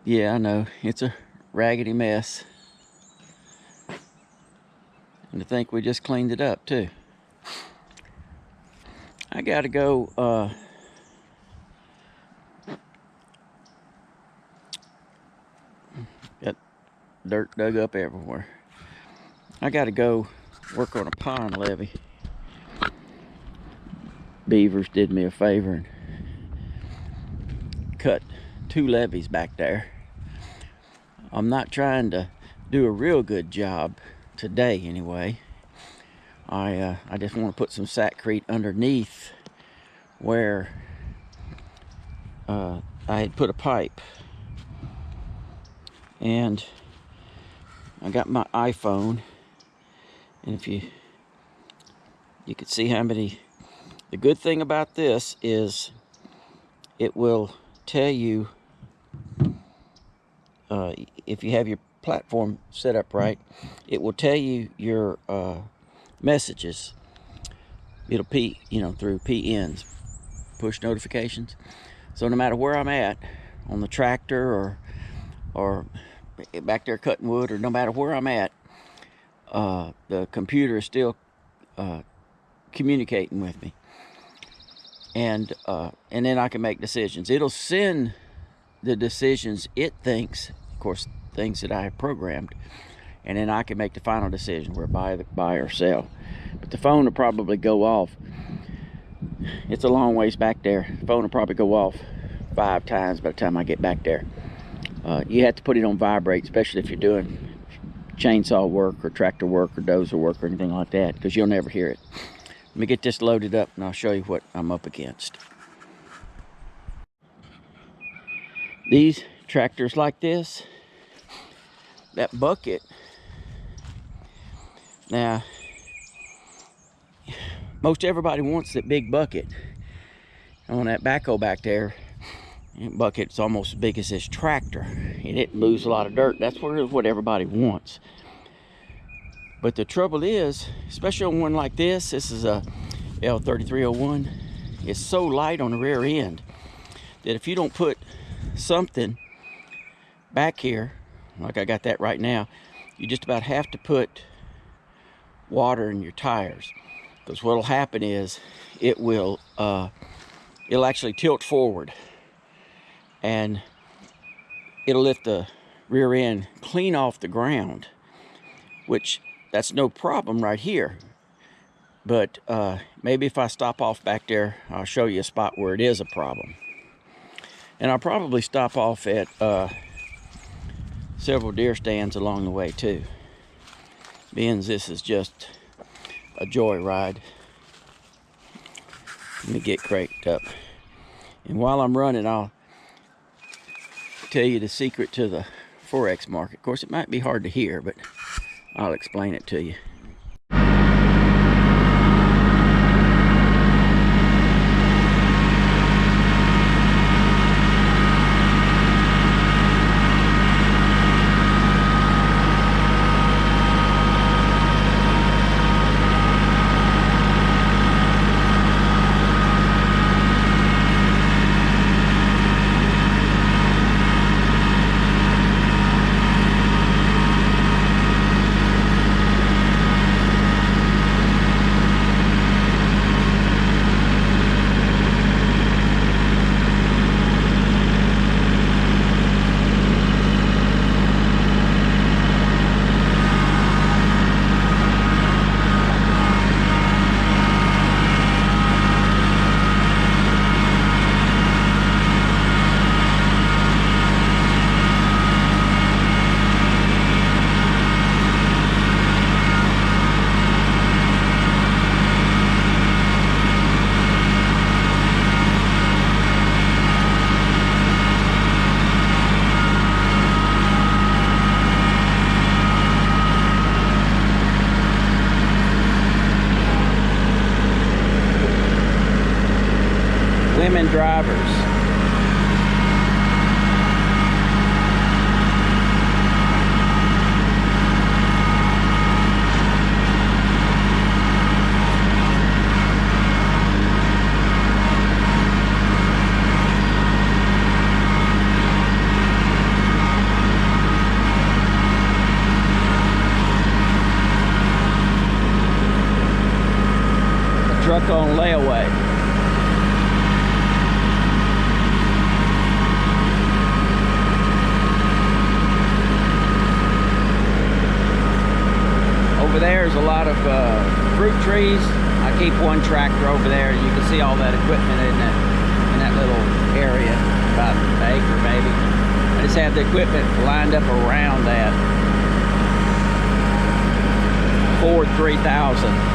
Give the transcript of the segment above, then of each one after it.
Yeah, I know. It's a raggedy mess. And to think we just cleaned it up, too. I gotta go, got dirt dug up everywhere. I gotta go work on a pond levee. Beavers did me a favor and cut 2 levees back there. I'm not trying to do a real good job today anyway. I just want to put some sackcrete underneath where I had put a pipe. And I got my iPhone, and if you could see how many. The good thing about this is it will tell you if you have your platform set up right, it will tell you your messages. It'll through PNs, push notifications. So no matter where I'm at on the tractor or back there cutting wood, or no matter where I'm at, the computer is still communicating with me, and then I can make decisions. It'll send the decisions it thinks, of course, things that I have programmed, and then I can make the final decision where buy or sell. But the phone will probably go off. It's a long ways back there. The phone will probably go off 5 times by the time I get back there. You have to put it on vibrate, especially if you're doing chainsaw work or tractor work or dozer work or anything like that, because you'll never hear it. Let me get this loaded up and I'll show you what I'm up against. These tractors like this, that bucket, now most everybody wants that big bucket. On that backhoe back there, that bucket's almost as big as this tractor, and it moves a lot of dirt. That's what everybody wants. But the trouble is, especially on one like this is a L3301, it's so light on the rear end that if you don't put something back here, like I got that right now, you just about have to put water in your tires. Because what'll happen is it'll actually tilt forward, and it'll lift the rear end clean off the ground, which that's no problem right here. But maybe if I stop off back there, I'll show you a spot where it is a problem. And I'll probably stop off at several deer stands along the way too, being this is just a joyride. Let me get cranked up, and while I'm running, I'll tell you the secret to the Forex market. Of course, it might be hard to hear, but I'll explain it to you. Women drivers. truck on layaway. Over there is a lot of fruit trees. I keep one tractor over there. You can see all that equipment in that little area, about an acre maybe. I just have the equipment lined up around that. Ford 3000.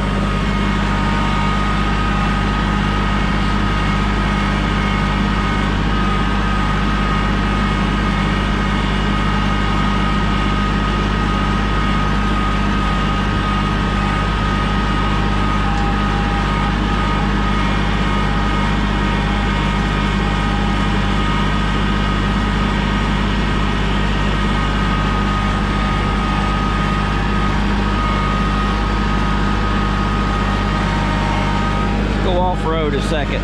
Off-road a second.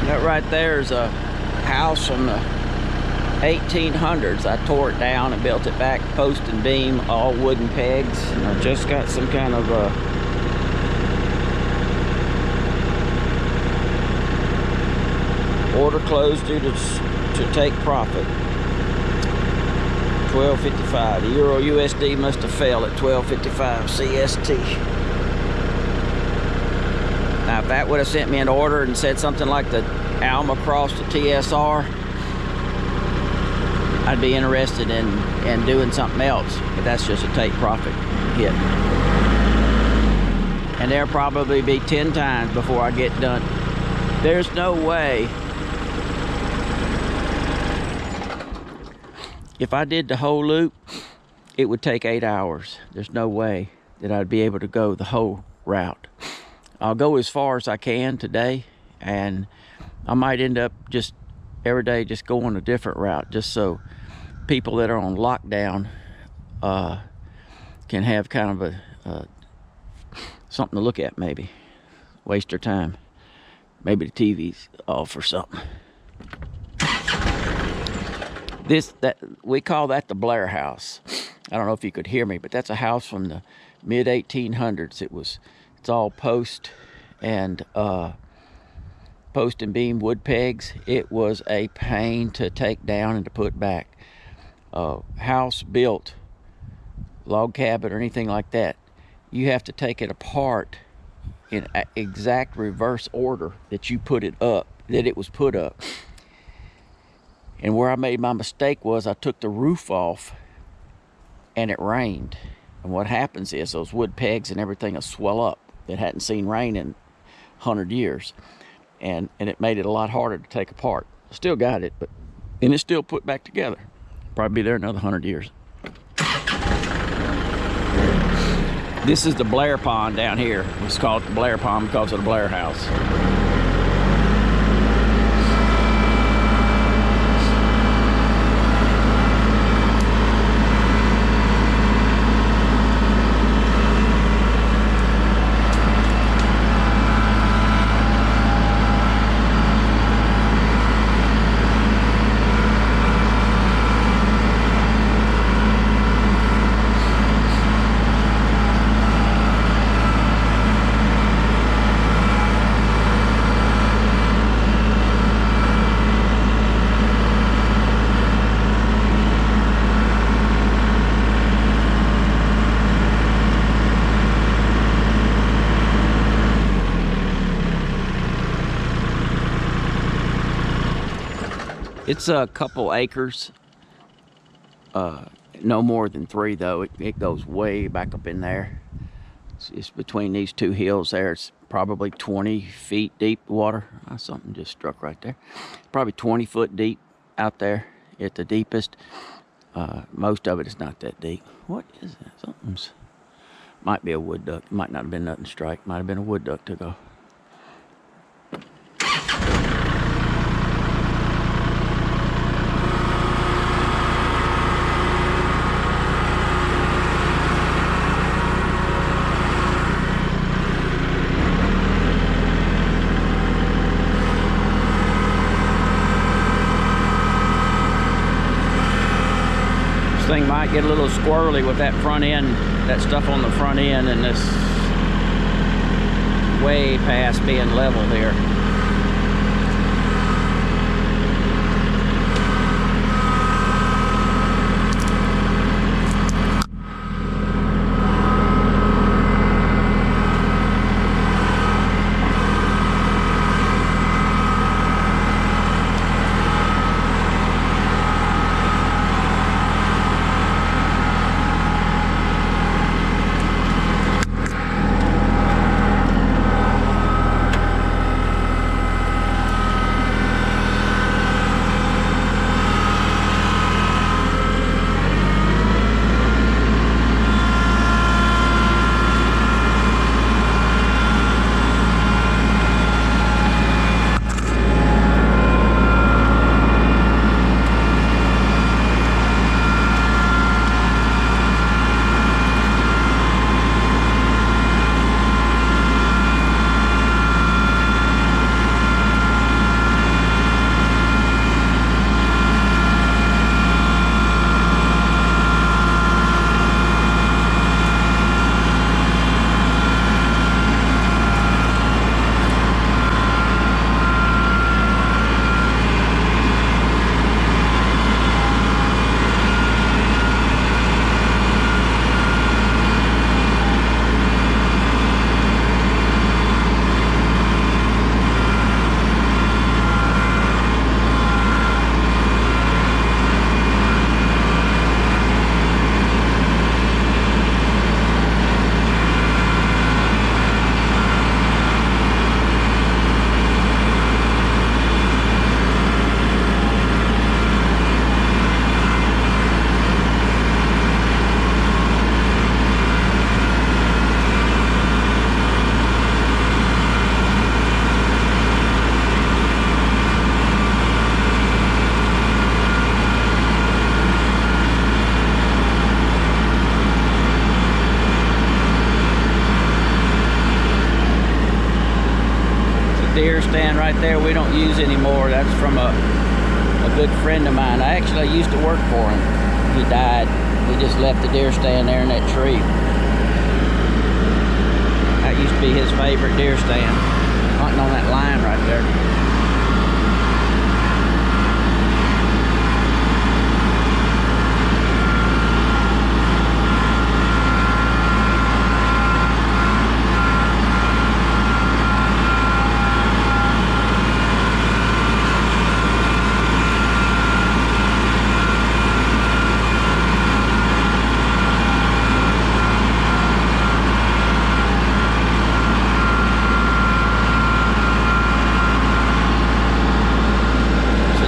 That right there is a house from the 1800s. I tore it down and built it back, post and beam, all wooden pegs. And I just got some kind of order closed due to take profit. 12.55. The Euro USD must have fell at 12.55 CST. Now, if that would have sent me an order and said something like the Alma across the TSR, I'd be interested in doing something else. But that's just a take profit hit. And there'll probably be 10 times before I get done. There's no way. If I did the whole loop, it would take 8 hours. There's no way that I'd be able to go the whole route. I'll go as far as I can today, and I might end up just every day just going a different route, just so people that are on lockdown can have kind of a something to look at, maybe. Waste their time. Maybe the TV's off or something. We call that the Blair House. I don't know if you could hear me, but that's a house from the mid 1800s. It's all post and beam wood pegs. It was a pain to take down and to put back. House built, log cabin or anything like that, you have to take it apart in exact reverse order that you put it up, that it was put up. And where I made my mistake was I took the roof off and it rained. And what happens is those wood pegs and everything will swell up. That hadn't seen rain in 100 years. And it made it a lot harder to take apart. Still got it, and it's still put back together. Probably be there another 100 years. This is the Blair Pond down here. It's called the Blair Pond because of the Blair House. It's a couple acres, no more than 3 though. It goes way back up in there. It's between these two hills there. It's probably 20 feet deep water. Something just struck right there. Probably 20 foot deep out there at the deepest. Most of it is not that deep. What is that? Something's... Might be a wood duck. Might not have been nothing strike. Might have been a wood duck took off. Thing might get a little squirrely with that front end, that stuff on the front end, and this way past being level here. Deer stand right there we don't use anymore. That's from a good friend of mine. I actually used to work for him. He died. We just left the deer stand there in that tree. That used to be his favorite deer stand, hunting on that line right there.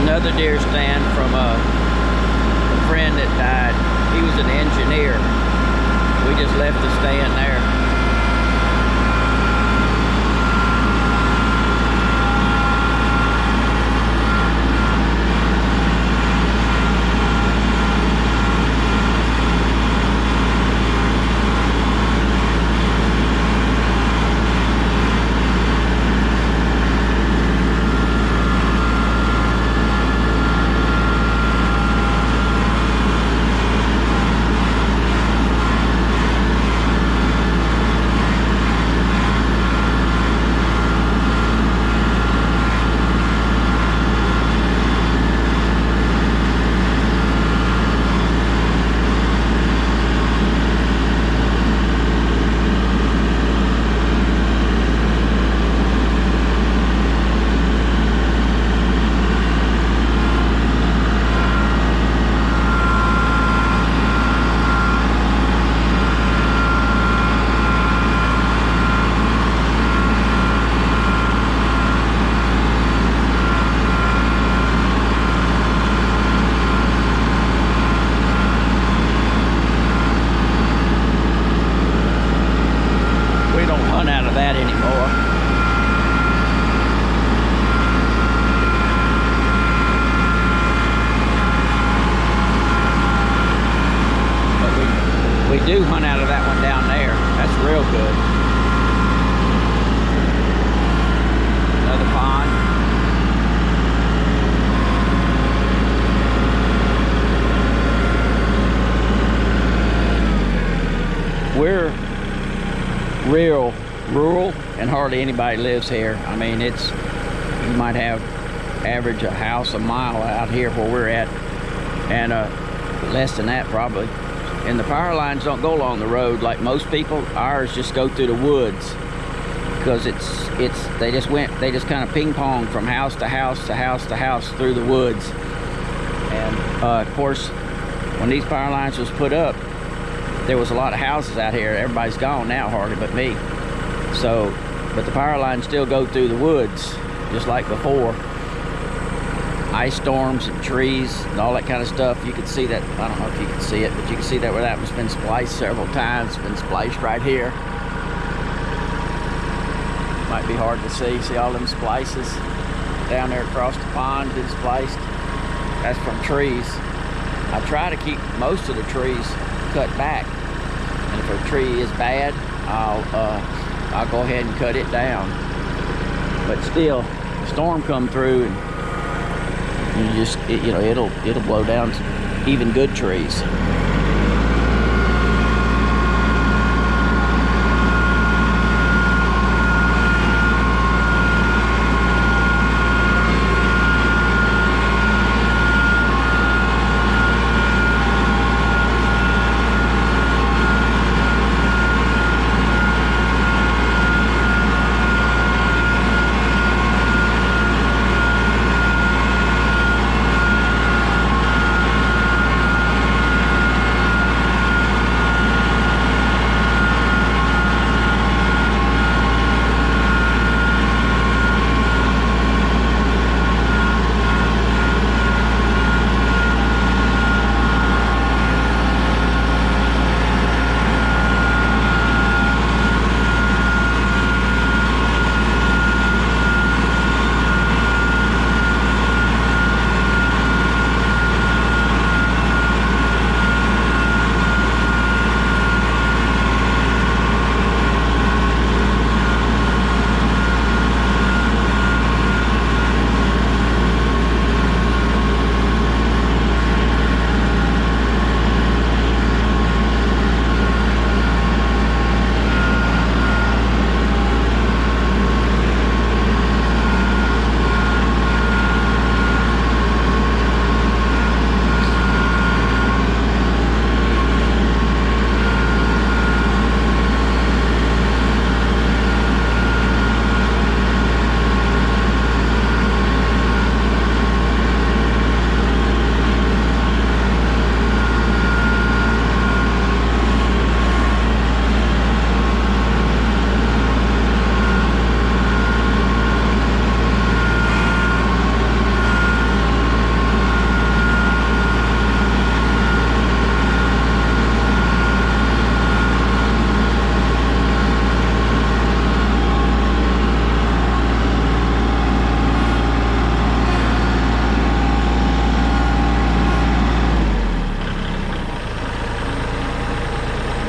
Another deer stand from a friend that died. He was an engineer. We just left the stand there. and hardly anybody lives here. I mean, you might have average a house a mile out here where we're at, and less than that probably. And the power lines don't go along the road like most people. Ours just go through the woods, because they just kind of ping pong from house to house to house to house through the woods. And of course, when these power lines was put up, there was a lot of houses out here. Everybody's gone now, hardly but me. So, but the power lines still go through the woods just like before. Ice storms and trees and all that kind of stuff. You can see that. I don't know if you can see it, but you can see that where that one's been spliced several times. It's been spliced right here. Might be hard to see. See all them splices down there across the pond been spliced. That's from trees. I try to keep most of the trees cut back, and if a tree is bad, I'll go ahead and cut it down. But still, the storm come through, and you just it'll blow down even good trees.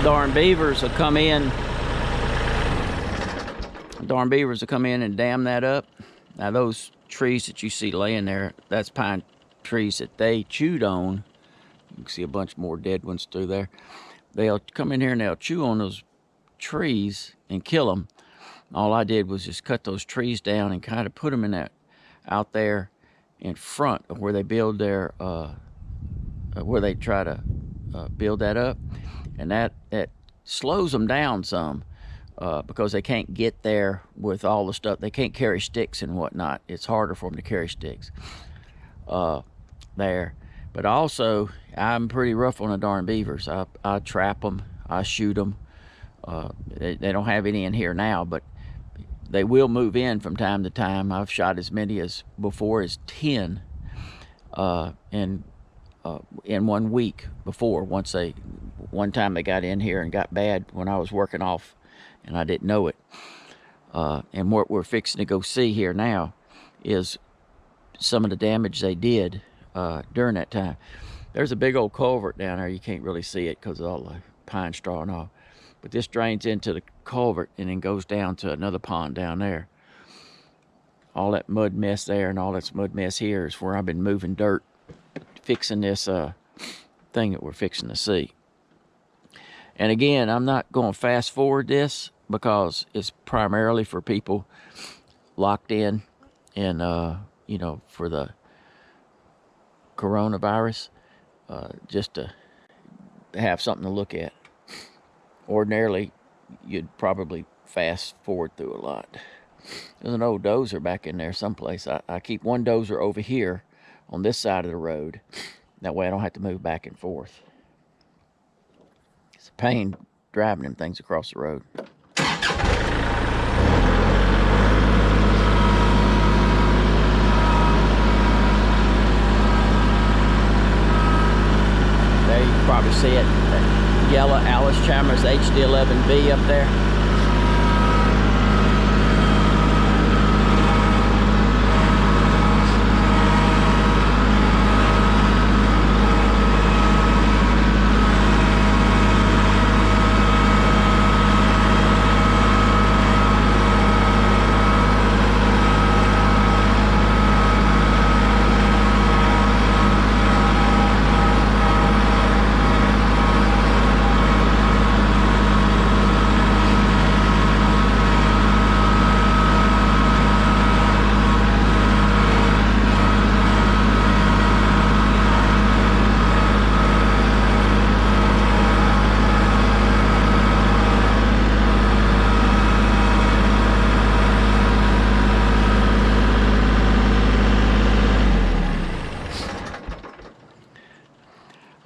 Darn beavers will come in. Darn beavers will come in and dam that up. Now those trees that you see laying there, that's pine trees that they chewed on. You can see a bunch more dead ones through there. They'll come in here and they'll chew on those trees and kill them. All I did was just cut those trees down and kind of put them in that out there in front of where they build their where they try to build that up, and that slows them down some because they can't get there with all the stuff. They can't carry sticks and whatnot. It's harder for them to carry sticks there. But also, I'm pretty rough on the darn beavers. I trap them, I shoot them. They don't have any in here now, but they will move in from time to time. I've shot as many as before as 10 in 1 week before. One time they got in here and got bad when I was working off, and I didn't know it. And what we're fixing to go see here now is some of the damage they did during that time. There's a big old culvert down there. You can't really see it because of all the pine straw and all. But this drains into the culvert and then goes down to another pond down there. All that mud mess there and all that mud mess here is where I've been moving dirt, fixing this thing that we're fixing to see. And again, I'm not going to fast forward this because it's primarily for people locked in and you know, for the coronavirus, just to have something to look at. Ordinarily, you'd probably fast forward through a lot. There's an old dozer back in there someplace. I keep one dozer over here on this side of the road. That way I don't have to move back and forth. It's a pain driving them things across the road. There you can probably see it. That yellow Alice Chalmers HD11B up there.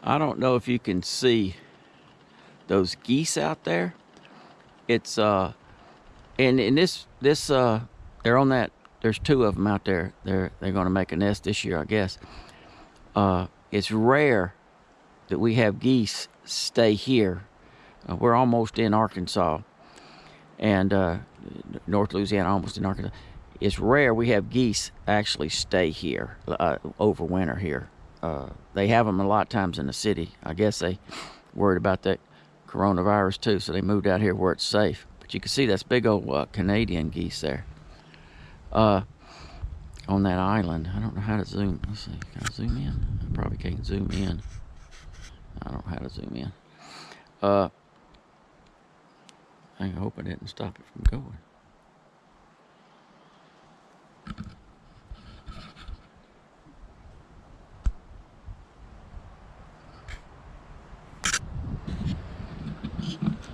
I don't know if you can see those geese out there. It's and in this they're on that. There's two of them out there. They're going to make a nest this year, I guess. It's rare that we have geese stay here. We're almost in Arkansas, and North Louisiana, almost in Arkansas. It's rare we have geese actually stay here, overwinter here. They have them a lot of times in the city. I guess they worried about that coronavirus too, so they moved out here where it's safe. But you can see that's big old Canadian geese there on that island. I don't know how to zoom. Let's see, can I zoom in? I probably can't zoom in. I don't know how to zoom in. I hope I didn't stop it from going.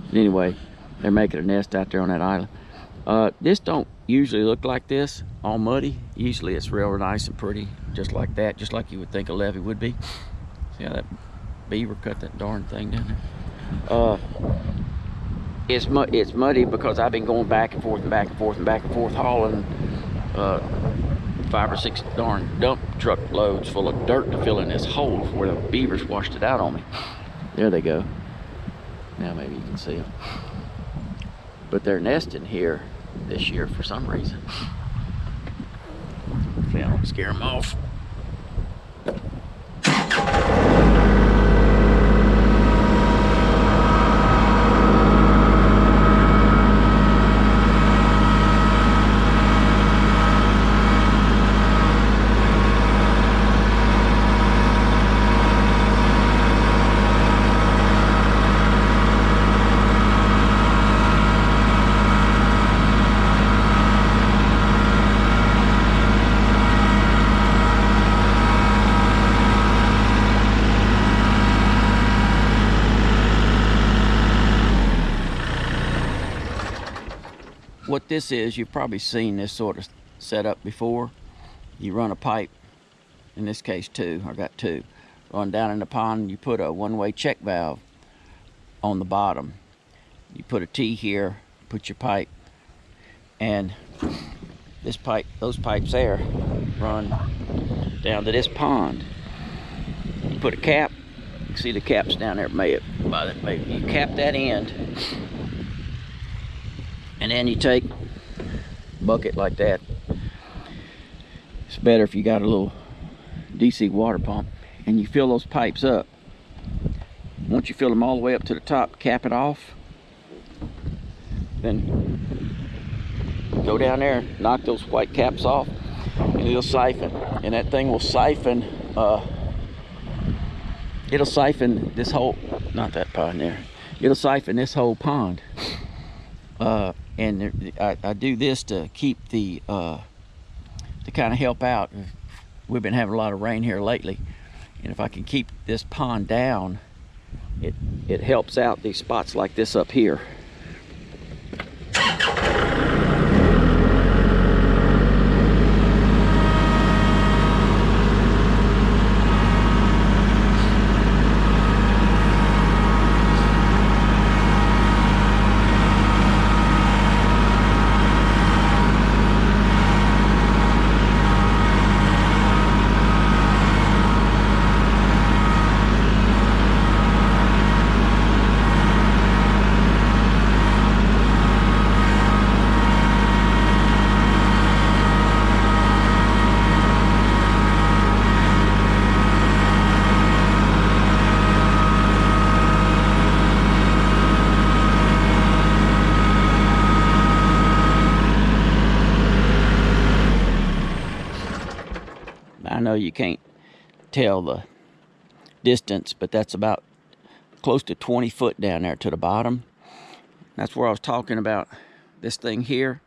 But anyway, they're making a nest out there on that island. This don't usually look like this, all muddy. Usually it's real nice and pretty, just like that, just like you would think a levee would be. See how that beaver cut that darn thing down there? It's muddy because I've been going back and forth and back and forth and back and forth hauling 5 or 6 darn dump truck loads full of dirt to fill in this hole where the beavers washed it out on me. There they go. Now maybe you can see them. But they're nesting here this year for some reason. Hopefully I don't scare them off. What this is, you've probably seen this sort of setup before. You run a pipe, in this case 2, I got 2. Run down in the pond, you put a one-way check valve on the bottom. You put a T here, put your pipe, and this pipe, those pipes there, run down to this pond. You put a cap, you can see the caps down there by that. You cap that end, and then you take a bucket like that. It's better if you got a little DC water pump, and you fill those pipes up. Once you fill them all the way up to the top, cap it off, then go down there, knock those white caps off, and it'll siphon. And that thing will siphon, it'll siphon this whole, not that pond there, it'll siphon this whole pond. And I do this to keep the to kind of help out. We've been having a lot of rain here lately, and if I can keep this pond down, it helps out these spots like this up here. I know you can't tell the distance, but that's about close to 20 foot down there to the bottom. That's where I was talking about this thing here.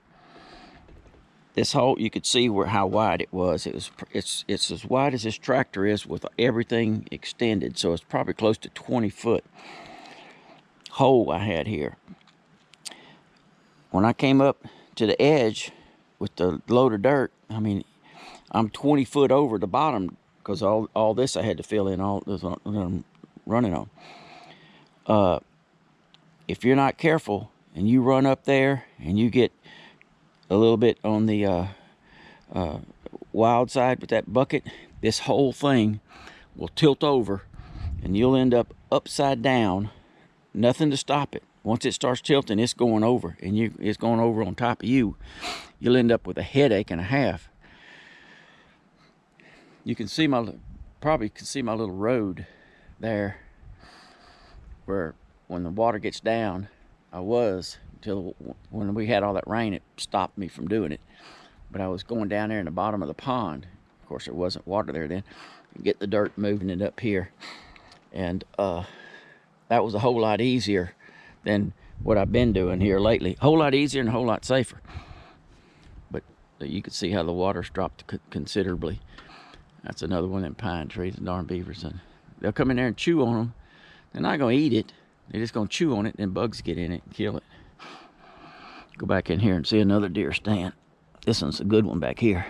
This hole, you could see how wide it was. It's as wide as this tractor is with everything extended, so it's probably close to 20 foot hole I had here. When I came up to the edge with the load of dirt, I mean, I'm 20 foot over the bottom because all this I had to fill in, all this I'm running on. If you're not careful and you run up there and you get a little bit on the wild side with that bucket, this whole thing will tilt over and you'll end up upside down. Nothing to stop it. Once it starts tilting, it's going over, and it's going over on top of you. You'll end up with a headache and a half. You can see probably can see my little road there, where when the water gets down, until when we had all that rain, it stopped me from doing it. But I was going down there in the bottom of the pond. Of course, there wasn't water there then. Get the dirt, moving it up here, and that was a whole lot easier than what I've been doing here lately. A whole lot easier and a whole lot safer. But you can see how the water's dropped considerably. That's another one of them pine trees, the darn beavers. And they'll come in there and chew on them. They're not going to eat it. They're just going to chew on it, and bugs get in it and kill it. Go back in here and see another deer stand. This one's a good one back here.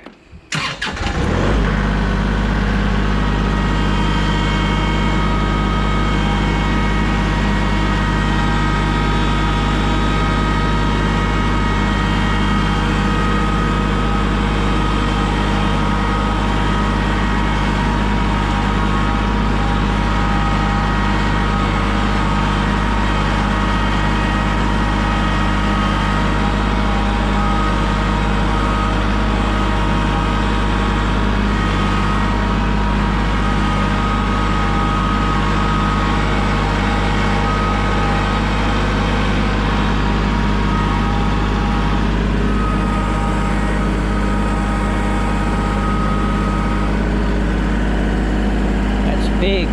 Pigs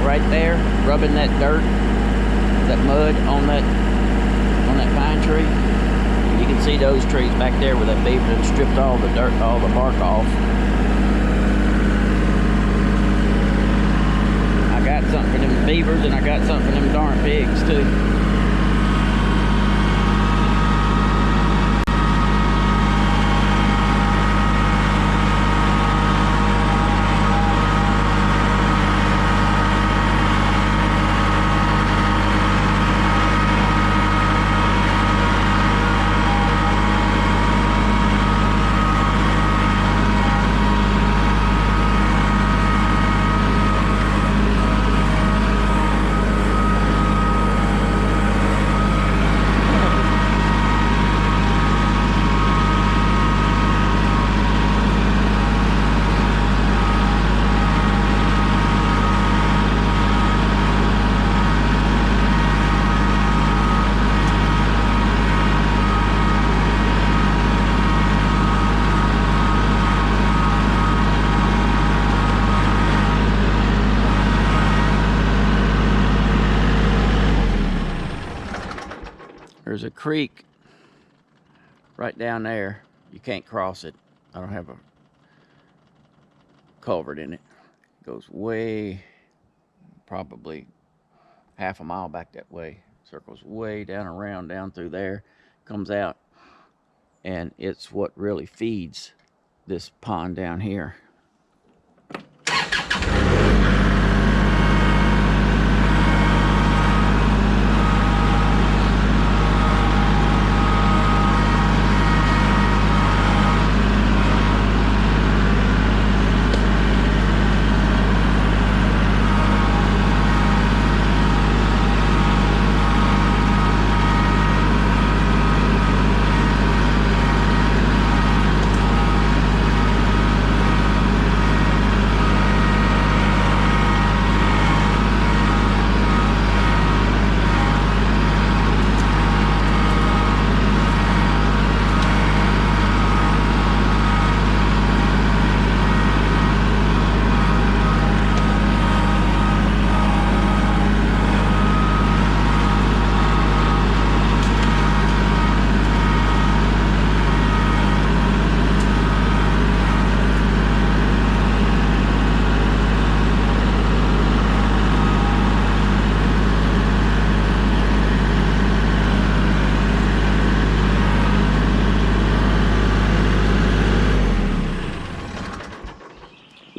right there rubbing that dirt, that mud on that pine tree. And you can see those trees back there where that beaver had stripped all the dirt, all the bark off. I got something for them beavers, and I got something for them darn pigs too. creek right down there. You can't cross it. I don't have a culvert in it. It goes way, probably half a mile back that way. Circles way down around, down through there, comes out, and it's what really feeds this pond down here.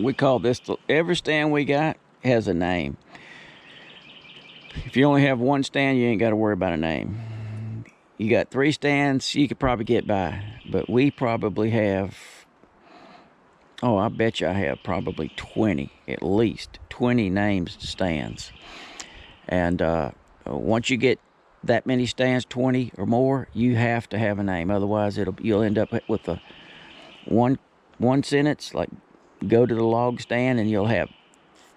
We call this, every stand we got has a name. If you only have one stand, you ain't got to worry about a name. You got 3 stands, you could probably get by. But we probably have, oh, I bet you I have probably 20, at least 20 names to stands. And once you get that many stands, 20 or more, you have to have a name. Otherwise, you'll end up with a one sentence, like, go to the log stand, and you'll have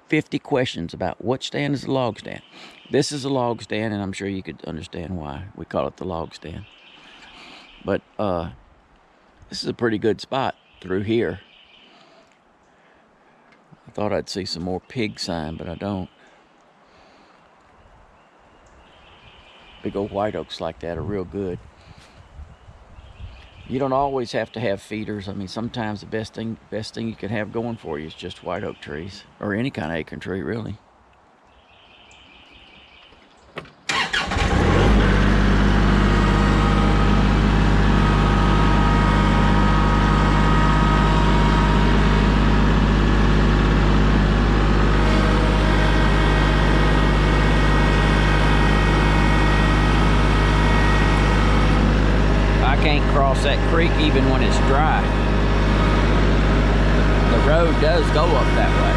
50 questions about what stand is the log stand. This is a log stand, and I'm sure you could understand why we call it the log stand. But this is a pretty good spot through here. I thought I'd see some more pig sign, but I don't. Big old white oaks like that are real good. You don't always have to have feeders. I mean, sometimes the best thing you can have going for you is just white oak trees, or any kind of acorn tree, really. Cross that creek even when it's dry. The road does go up that way.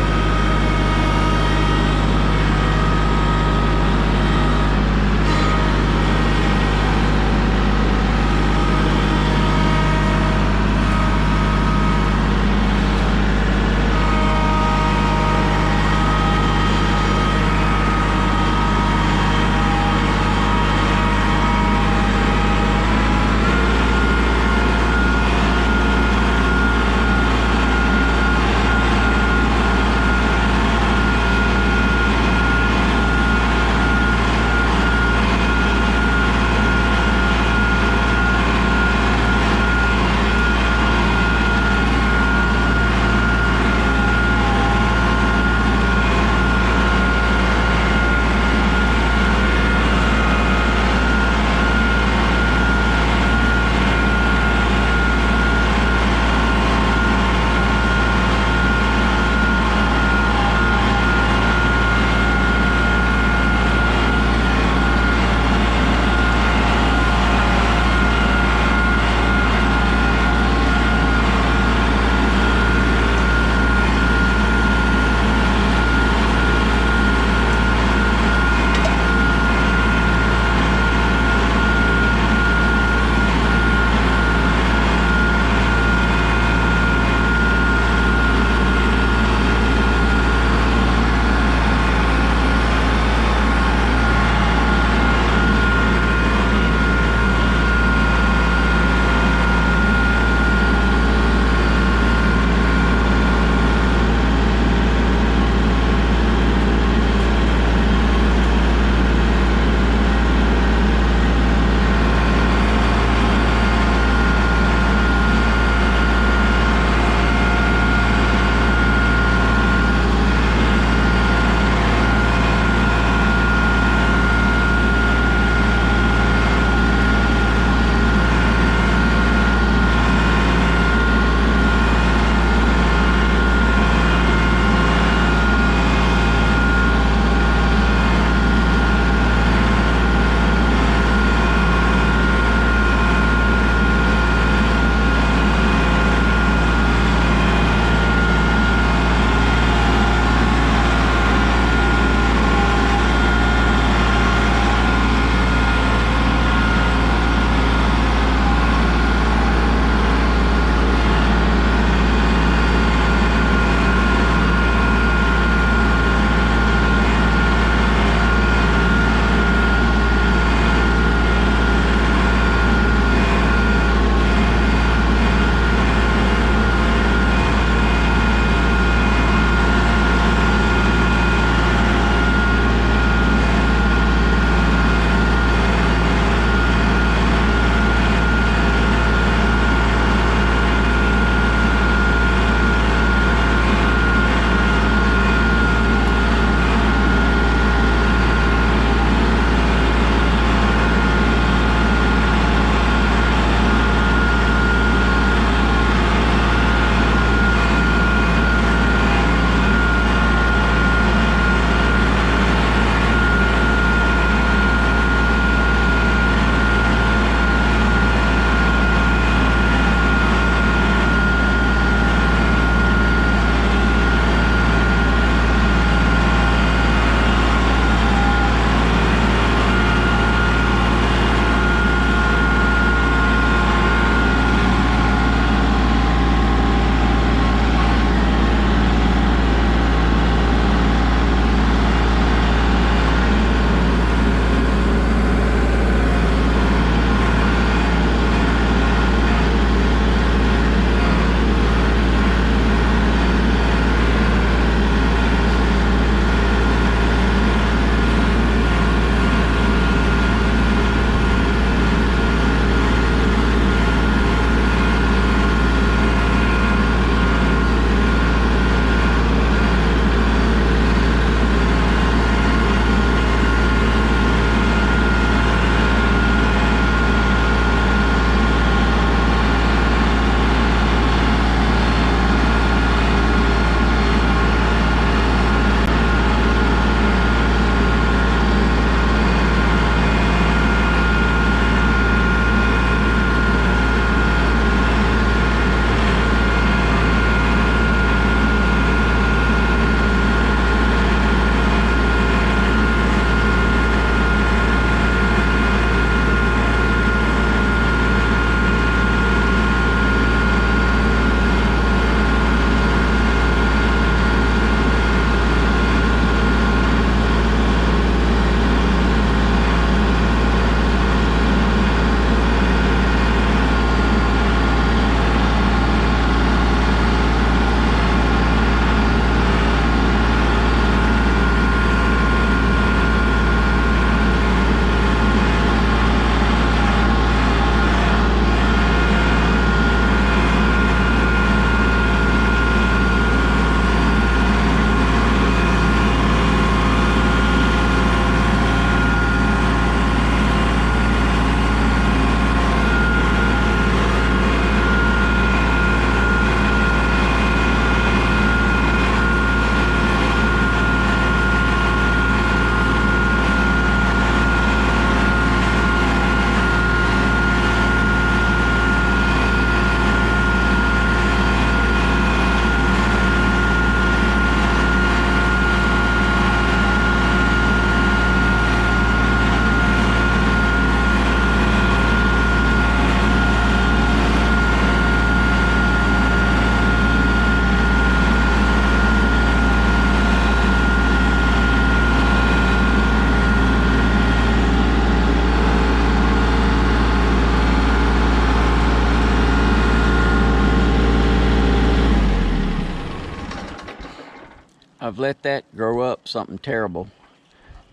I've let that grow up something terrible.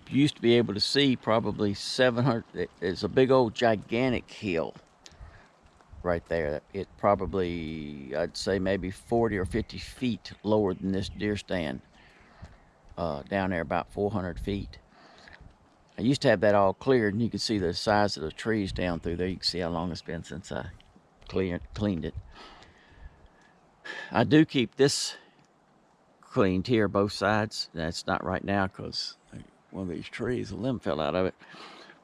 You used to be able to see probably 700. It's a big old gigantic hill right there. It probably, I'd say maybe 40 or 50 feet lower than this deer stand. Down there about 400 feet. I used to have that all cleared, and you could see the size of the trees down through there. You can see how long it's been since I cleaned it. I do keep this cleaned here, both sides. That's not right now because one of these trees, a limb fell out of it.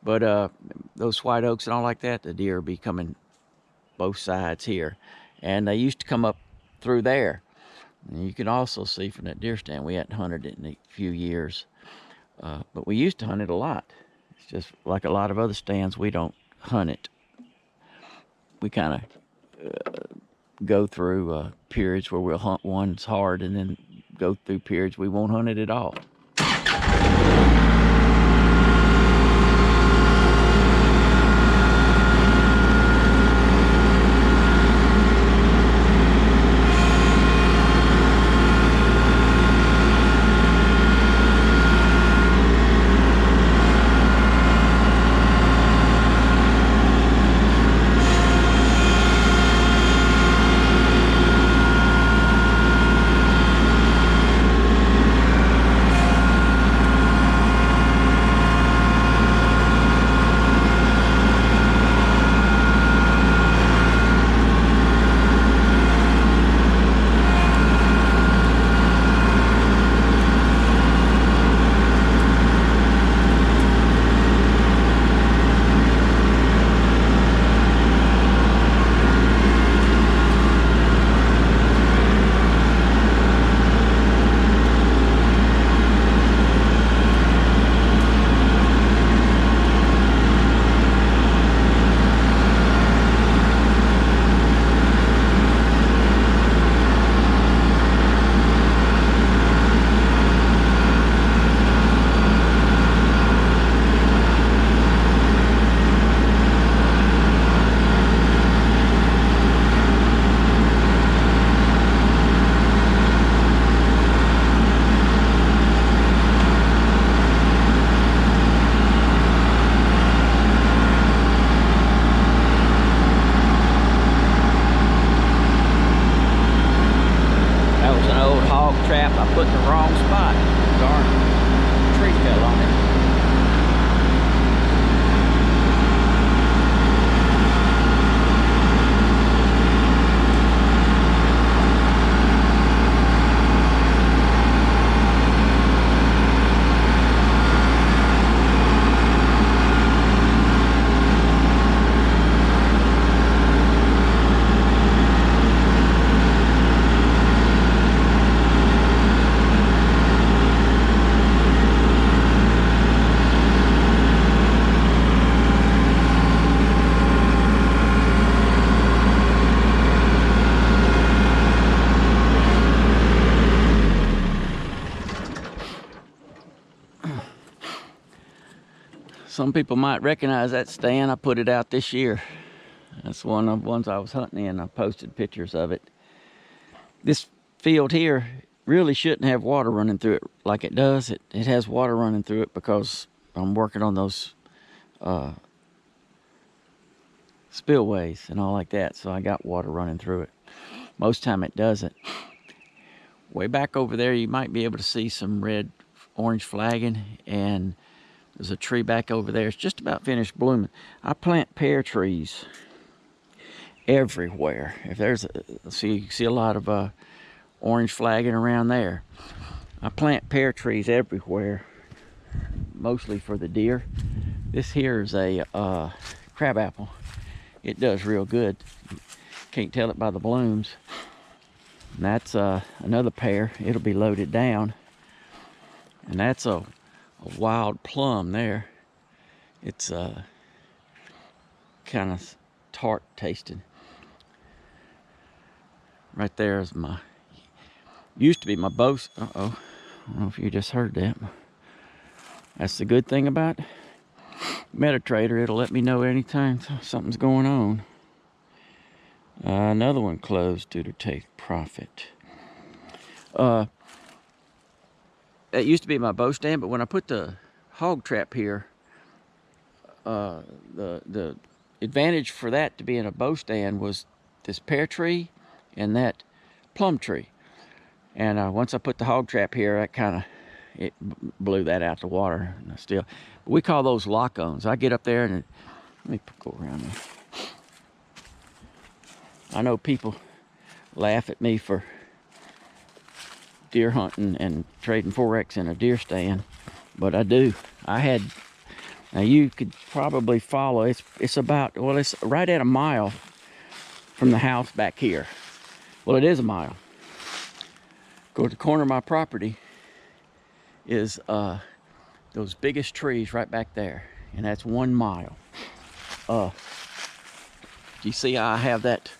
But those white oaks and all like that, the deer will be coming both sides here. And they used to come up through there. And you can also see from that deer stand, we hadn't hunted it in a few years. But we used to hunt it a lot. It's just like a lot of other stands, we don't hunt it. We kind of go through periods where we'll hunt ones hard and then go through periods we won't hunt it at all. Trap I put in the wrong spot. Darn, tree fell on it. Some people might recognize that stand. I put it out this year. That's one of the ones I was hunting in. I posted pictures of it. This field here really shouldn't have water running through it like it does. It has water running through it because I'm working on those spillways and all like that. So I got water running through it. Most time it doesn't. Way back over there, you might be able to see some red, orange flagging, and there's a tree back over there. It's just about finished blooming. I plant pear trees everywhere. If there's you see a lot of orange flagging around there. I plant pear trees everywhere, mostly for the deer. This here is a crabapple. It does real good. Can't tell it by the blooms. And that's another pear. It'll be loaded down. And that's a wild plum there. It's kind of tart tasting. Right there is my, used to be my bow. Uh-oh, I don't know if you just heard that. That's the good thing about MetaTrader. It'll let me know anytime something's going on. Another one closed due to take profit. that used to be my bow stand, but when I put the hog trap here, the advantage for that to be in a bow stand was this pear tree and that plum tree. And once I put the hog trap here, that kind of, it blew that out the water. And still, we call those lock-ons. I get up there and let me go around there. I know people laugh at me for deer hunting and trading 4X in a deer stand, but I do. Now you could probably follow, it's about, well, it's right at a mile from the house back here. Well, it is a mile. Go to the corner of my property is those biggest trees right back there, and that's 1 mile. You see how I have that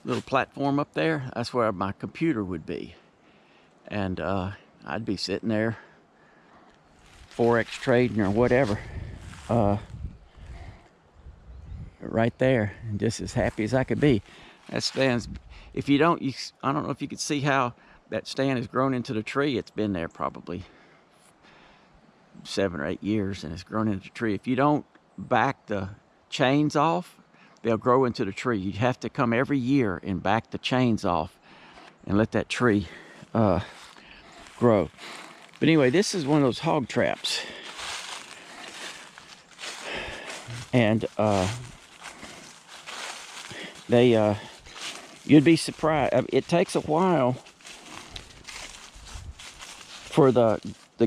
little platform up there? That's where my computer would be. And I'd be sitting there 4X trading or whatever, right there, and just as happy as I could be. That stands, if you don't, I don't know if you could see how that stand has grown into the tree. It's been there probably 7 or 8 years, and it's grown into the tree. If you don't back the chains off, they'll grow into the tree. You have to come every year and back the chains off and let that tree grow. But anyway, this is one of those hog traps. And you'd be surprised. It takes a while for the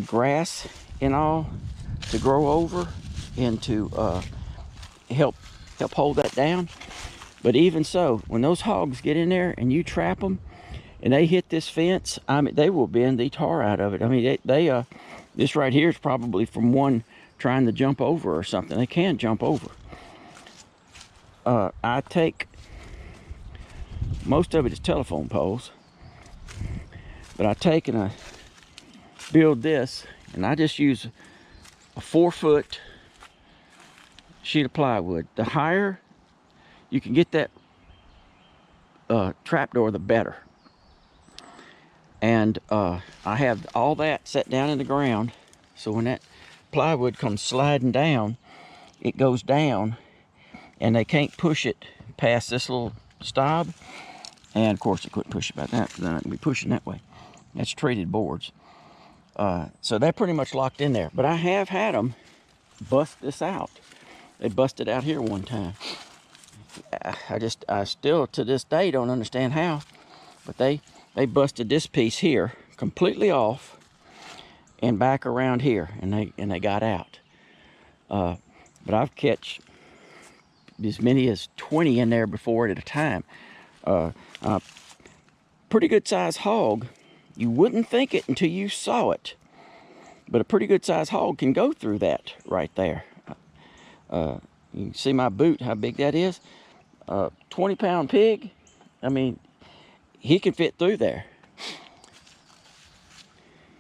grass and all to grow over and to help hold that down. But even so, when those hogs get in there and you trap them and they hit this fence, I mean, they will bend the tar out of it. I mean, this right here is probably from one trying to jump over or something. They can jump over. I take, most of it is telephone poles, but I take and I build this, and I just use a 4-foot sheet of plywood. The higher you can get that trapdoor, the better. And I have all that set down in the ground, so when that plywood comes sliding down, it goes down, and they can't push it past this little stop. And of course, they couldn't push it by that, then I can be pushing that way. That's treated boards. So they're pretty much locked in there. But I have had them bust this out. They busted out here one time. I still to this day don't understand how, but they busted this piece here completely off and back around here, and they got out. But I've catch as many as 20 in there before at a time. Pretty good sized hog. You wouldn't think it until you saw it, but a pretty good sized hog can go through that right there. You can see my boot, how big that is. 20-pound pig, I mean, he can fit through there.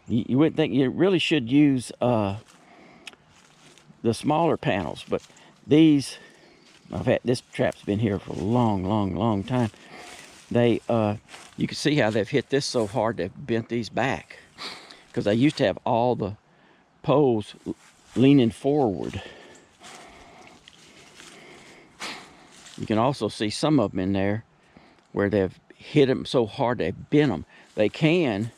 You wouldn't think. You really should use the smaller panels, but these, this trap's been here for a long time. They, you can see how they've hit this so hard they've bent these back, because I used to have all the poles leaning forward. You can also see some of them in there where they've hit them so hard they've bent them. They can.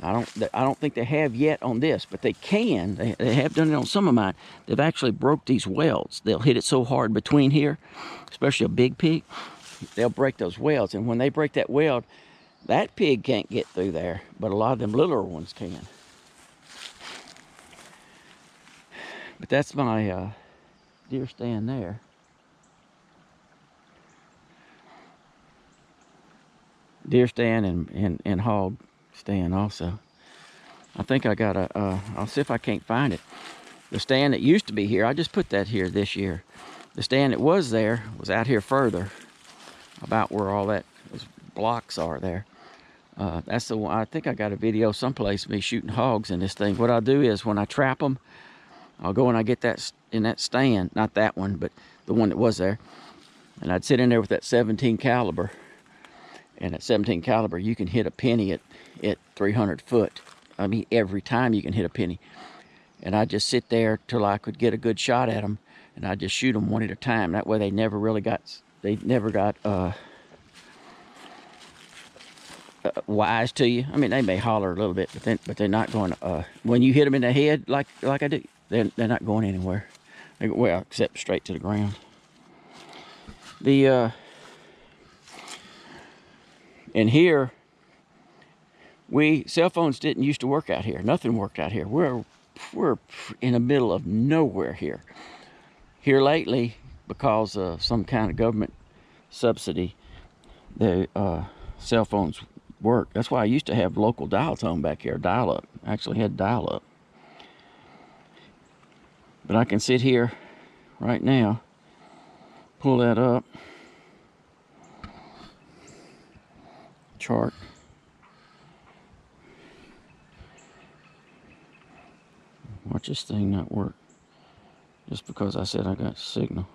I don't think they have yet on this, but they can. They have done it on some of mine. They've actually broke these welds. They'll hit it so hard between here, especially a big pig. They'll break those welds, and when they break that weld, that pig can't get through there, but a lot of them littler ones can. But that's my deer stand there. Deer stand and hog stand also. I think I got I'll see if I can't find it. The stand that used to be here, I just put that here this year. The stand that was there was out here further, about where all those blocks are there. That's the one. I think I got a video someplace of me shooting hogs in this thing. What I'll do is when I trap them, I'll go and I get that in that stand, not that one, but the one that was there, and I'd sit in there with that 17 caliber. And at 17 caliber, you can hit a penny at 300 foot. I mean, every time you can hit a penny. And I just sit there till I could get a good shot at them, and I just shoot them one at a time. That way they never got wise to you. I mean, they may holler a little bit, but they're not going to, when you hit them in the head like I do, they're not going anywhere. Well, except straight to the ground. And here, cell phones didn't used to work out here. Nothing worked out here. We're in the middle of nowhere here. Here lately, because of some kind of government subsidy, the cell phones work. That's why I used to have local dial tone back here, dial-up. I actually had dial-up. But I can sit here right now, pull that up, chart. Watch this thing not work just because I said I got signal.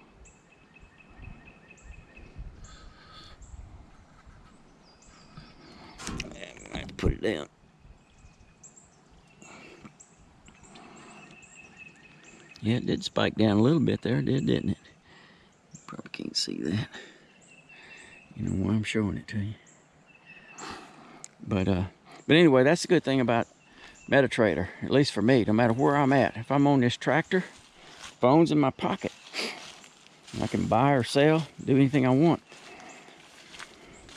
I have to put it down. Yeah, it did spike down a little bit there, didn't it? You probably can't see that. You know why I'm showing it to you. But anyway, that's the good thing about MetaTrader, at least for me, no matter where I'm at. If I'm on this tractor, phone's in my pocket. I can buy or sell, do anything I want.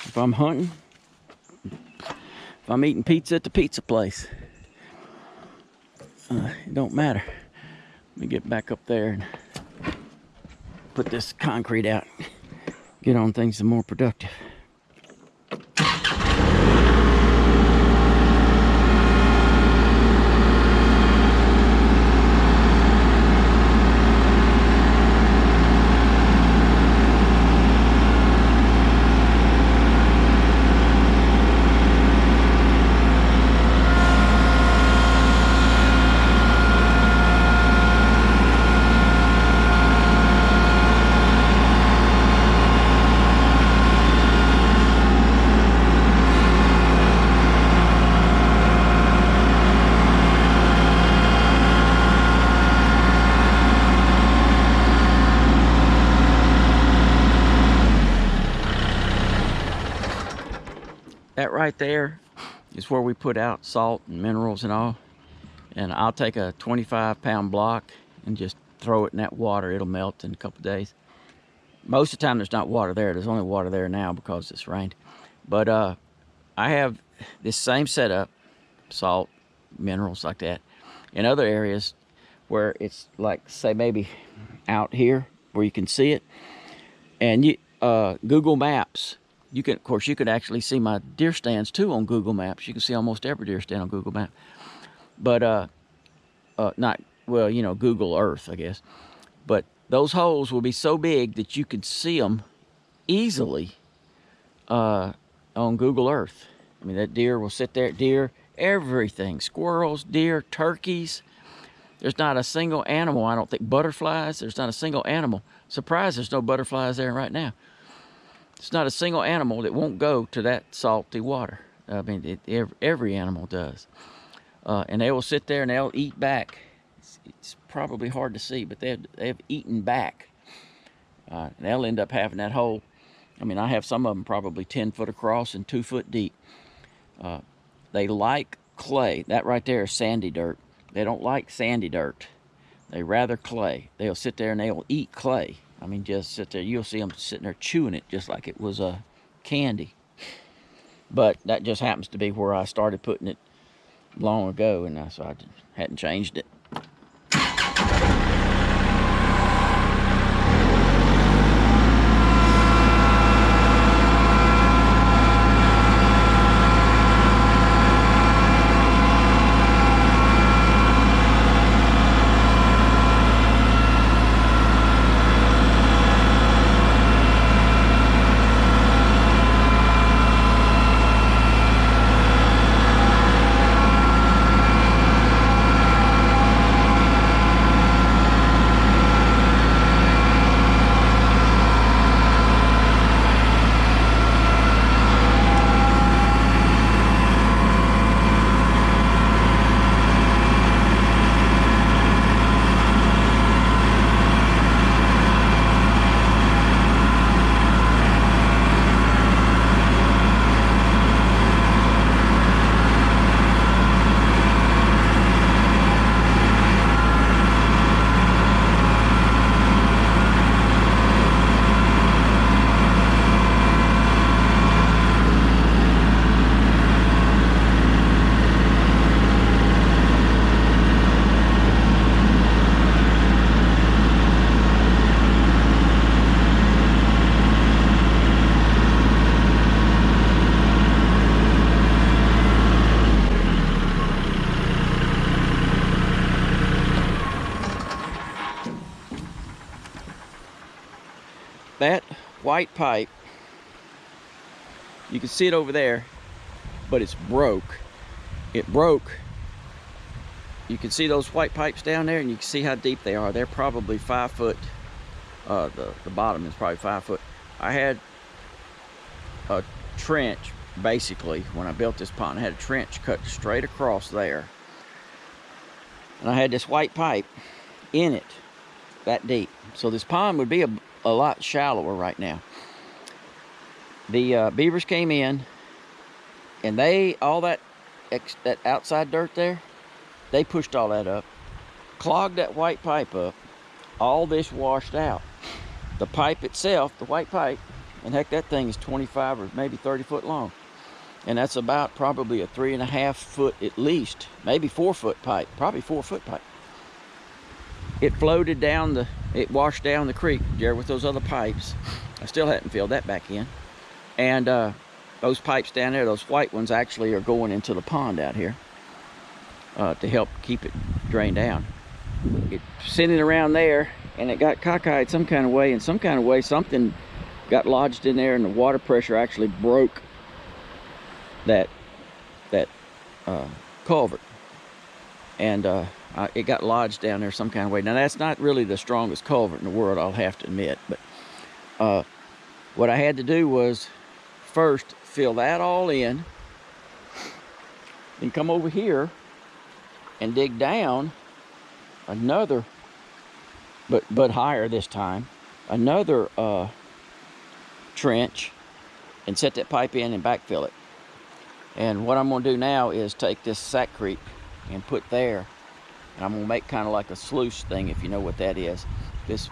If I'm hunting, if I'm eating pizza at the pizza place, it don't matter. Let me get back up there and put this concrete out. Get on things that are more productive. That right there is where we put out salt and minerals and all. And I'll take a 25-pound block and just throw it in that water. It'll melt in a couple days. Most of the time there's not water there. There's only water there now because it's rained. But I have this same setup, salt, minerals like that, in other areas where it's like, say maybe out here where you can see it. And you, Google Maps, you can, of course, you could actually see my deer stands too on Google Maps. You can see almost every deer stand on Google Maps. But not, well, you know, Google Earth, I guess. But those holes will be so big that you could see them easily on Google Earth. I mean, that deer will sit there, deer, everything, squirrels, deer, turkeys. There's not a single animal, I don't think, butterflies, there's not a single animal. Surprised there's no butterflies there right now. It's not a single animal that won't go to that salty water. I mean, every animal does. And they will sit there and they'll eat back. It's probably hard to see, but they've eaten back. And they'll end up having that hole. I mean, I have some of them probably 10 foot across and 2 foot deep. They like clay. That right there is sandy dirt. They don't like sandy dirt. They rather clay. They'll sit there and they'll eat clay. I mean, just sit there. You'll see them sitting there chewing it just like it was a candy. But that just happens to be where I started putting it long ago, and so I hadn't changed it. white pipe. You can see it over there, but it's broke. It broke. You can see those white pipes down there, and you can see how deep they are. They're probably 5 foot. The bottom is probably 5 foot. I had a trench, basically, when I built this pond. I had a trench cut straight across there. And I had this white pipe in it, that deep. So this pond would be a lot shallower right now. The beavers came in, and all that outside dirt there, they pushed all that up, clogged that white pipe up. All this washed out. The pipe itself, the white pipe, and heck, that thing is 25 or maybe 30 foot long. And that's about probably a 3.5 foot at least, maybe 4 foot pipe, probably 4 foot pipe. It floated down it washed down the creek there with those other pipes. I still hadn't filled that back in. And those pipes down there, those white ones, actually are going into the pond out here to help keep it drained down. It's sitting around there, and it got cockeyed some kind of way, and some kind of way something got lodged in there, and the water pressure actually broke that culvert, and it got lodged down there some kind of way. Now that's not really the strongest culvert in the world, I'll have to admit, but what I had to do was first fill that all in, then come over here and dig down another, but higher this time, another trench, and set that pipe in and backfill it. And what I'm going to do now is take this sackcrete and put there, and I'm going to make kind of like a sluice thing, if you know what that is. This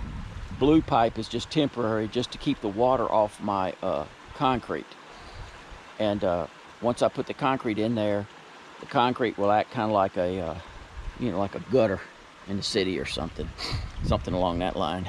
blue pipe is just temporary, just to keep the water off my concrete. And once I put the concrete in there, the concrete will act kind of like a like a gutter in the city or something along that line.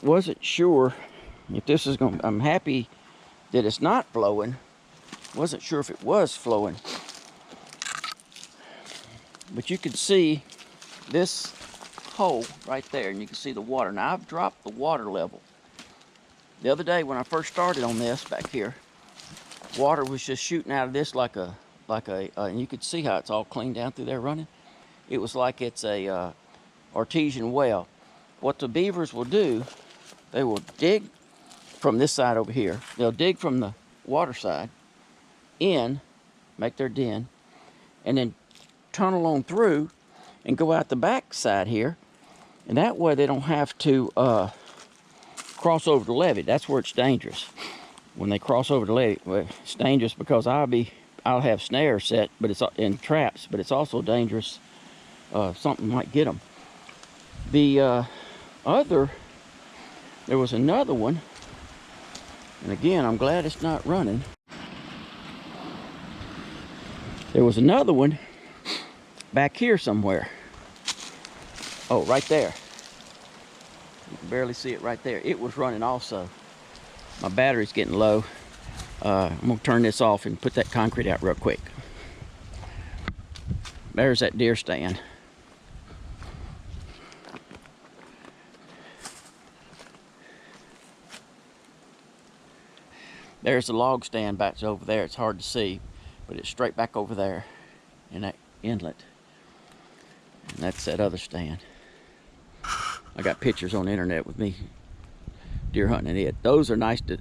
Wasn't sure if this is going. I'm happy that it's not flowing. Wasn't sure if it was flowing, but you can see this hole right there, and you can see the water. Now I've dropped the water level. The other day when I first started on this back here, water was just shooting out of this like a and you could see how it's all clean down through there running. It was like it's a artesian well. What the beavers will do, they will dig from this side over here. They'll dig from the water side in, make their den, and then tunnel on through and go out the back side here. And that way they don't have to cross over the levee. That's where it's dangerous. When they cross over the levee, well, it's dangerous because I'll have snares set, but it's in traps, but it's also dangerous. Something might get them. The there was another one, and again, I'm glad it's not running. There was another one back here somewhere. Oh, right there. You can barely see it right there. It was running also. My battery's getting low. I'm gonna turn this off and put that concrete out real quick. There's that deer stand. There's the log stand back over there. It's hard to see, but it's straight back over there in that inlet. And that's that other stand. I got pictures on the internet with me deer hunting it. Those are nice to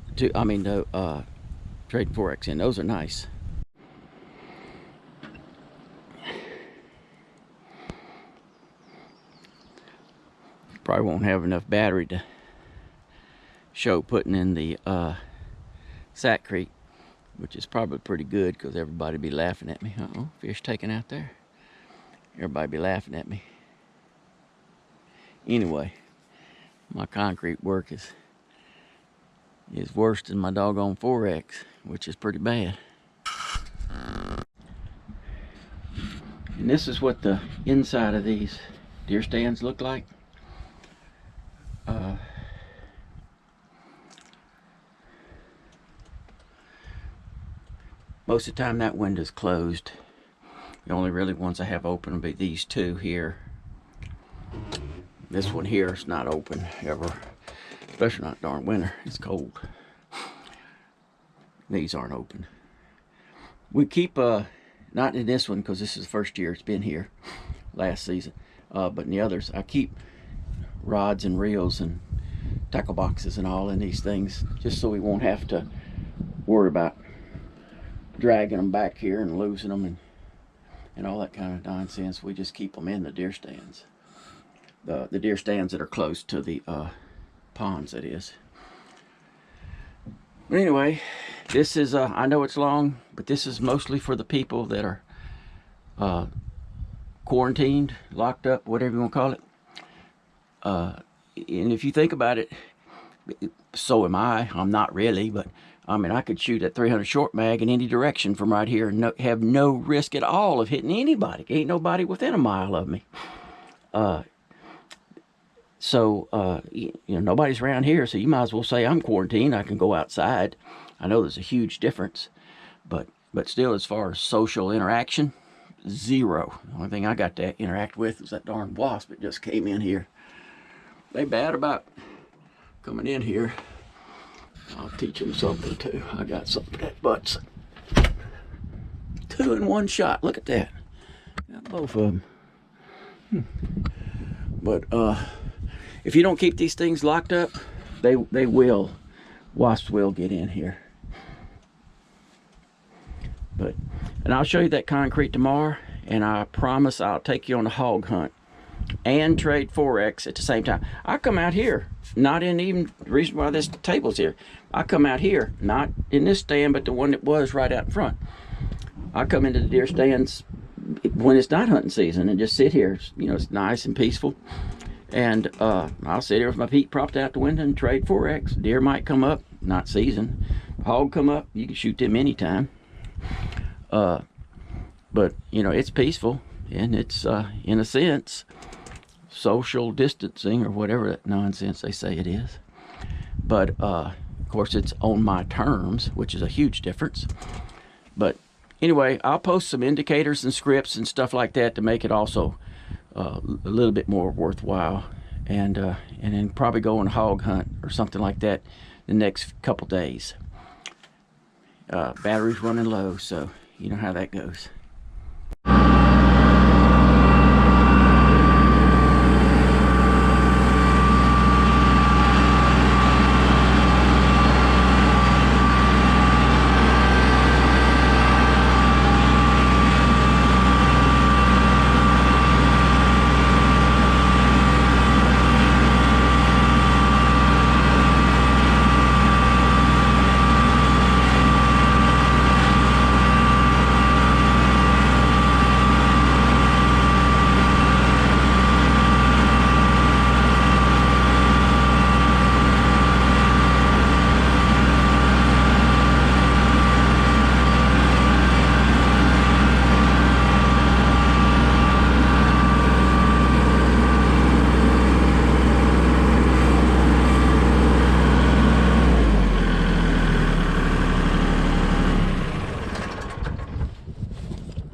trade Forex in. Those are nice. Probably won't have enough battery to show putting in the Sackcrete, which is probably pretty good because everybody be laughing at me. Uh-oh, fish taken out there. Everybody be laughing at me. Anyway, my concrete work is worse than my doggone 4X, which is pretty bad. And this is what the inside of these deer stands look like. Most of the time that window's closed. The only really ones I have open will be these two here. This one here is not open ever, especially not during winter. It's cold. These aren't open. We keep, not in this one because this is the first year it's been here, last season. But in the others, I keep rods and reels and tackle boxes and all in these things, just so we won't have to worry about dragging them back here and losing them and all that kind of nonsense. We just keep them in the deer stands. The deer stands that are close to the ponds, that is. But anyway, this is, I know it's long, but this is mostly for the people that are quarantined, locked up, whatever you want to call it. And if you think about it, so am I. I'm not really, but I mean, I could shoot at 300 short mag in any direction from right here and have no risk at all of hitting anybody. Ain't nobody within a mile of me. You know, nobody's around here, so you might as well say I'm quarantined. I can go outside. I know there's a huge difference, but still, as far as social interaction, zero. The only thing I got to interact with was that darn wasp that just came in here. They bad about coming in here. I'll teach them something too. I got something for that butts. 2 in 1 shot. Look at that. Got both of them. But if you don't keep these things locked up, wasps will get in here. And I'll show you that concrete tomorrow, and I promise I'll take you on a hog hunt and trade 4X at the same time. I come out here, not in even the reason why this table's here. I come out here, not in this stand, but the one that was right out in front. I come into the deer stands when it's not hunting season and just sit here. You know, it's nice and peaceful. And I'll sit here with my feet propped out the window and trade 4X. Deer might come up, not season. Hog come up, you can shoot them anytime. But you know, it's peaceful, and it's in a sense social distancing or whatever that nonsense they say it is. But of course it's on my terms, which is a huge difference. But anyway, I'll post some indicators and scripts and stuff like that to make it also a little bit more worthwhile, and then probably go on a hog hunt or something like that the next couple days. Battery's running low, so you know how that goes.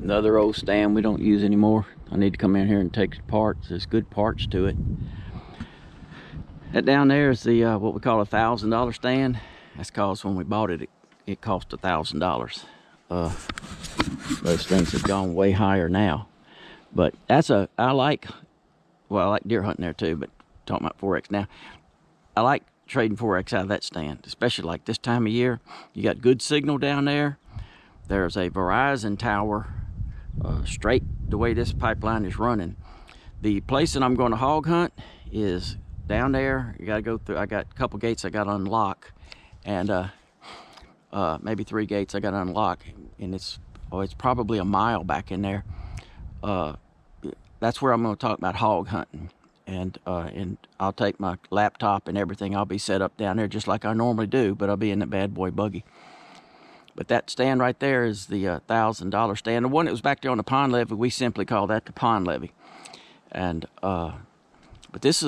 Another old stand we don't use anymore. I need to come in here and take the parts. There's good parts to it. That down there is the what we call a $1,000 stand. That's cause when we bought it, it cost $1,000. Those things have gone way higher now. But that's I like deer hunting there too, but talking about 4X now. I like trading 4X out of that stand, especially like this time of year. You got good signal down there. There's a Verizon tower straight the way this pipeline is running. The place that I'm going to hog hunt is down there, you gotta go through. I got a couple gates I got to unlock, and maybe 3 gates I got to unlock, and it's probably a mile back in there. That's where I'm going to talk about hog hunting, and I'll take my laptop and everything. I'll be set up down there just like I normally do, but I'll be in the bad boy buggy. But that stand right there is the $1,000 stand. The one that was back there on the pond levee, we simply call that the pond levee. And but this is